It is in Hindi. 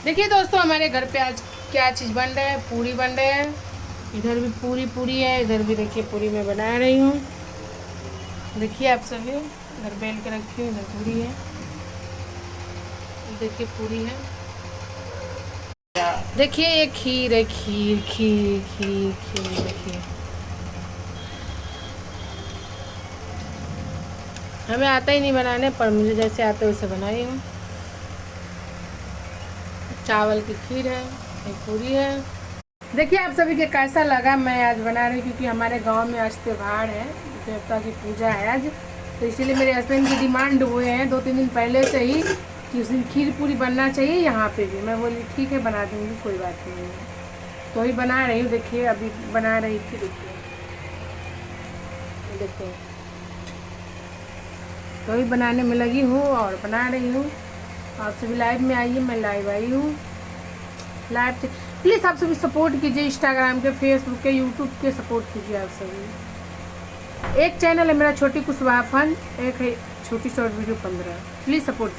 देखिए दोस्तों, हमारे घर पे आज क्या चीज़ बन रहा है। पूरी बन रहे हैं। इधर भी पूरी है, इधर भी देखिए पूरी मैं बना रही हूँ। देखिए आप सभी, इधर बेल के रखी हूँ, इधर पूरी है। देखिए पूरी है। देखिए ये खीर है, खीर खीर खीर खीर। देखिए हमें आता ही नहीं बनाने, पर मुझे जैसे आता है वैसे बनाई हूँ। चावल की खीर है, एक पूरी है। देखिए आप सभी के कैसा लगा मैं आज बना रही हूँ, क्योंकि हमारे गांव में आज त्योहार है, देवता की पूजा है आज। तो इसीलिए मेरे हस्बैंड की डिमांड हुए हैं 2-3 दिन पहले से ही कि उस दिन खीर पूरी बनना चाहिए यहाँ पे भी। मैं बोली ठीक है बना दूँगी, कोई बात नहीं है। तो ही बना रही हूँ। देखिए अभी बना रही थी। देखिए तो ही बनाने में लगी हूँ और बना रही हूँ। आप सभी लाइव में आइए, मैं लाइव आई हूँ। लाइव से प्लीज़ आप सभी सपोर्ट कीजिए, इंस्टाग्राम के, फेसबुक के, यूट्यूब के सपोर्ट कीजिए आप सभी। एक चैनल है मेरा छोटी कुशवाहा फन, एक है छोटी शॉर्ट वीडियो 15। Please support.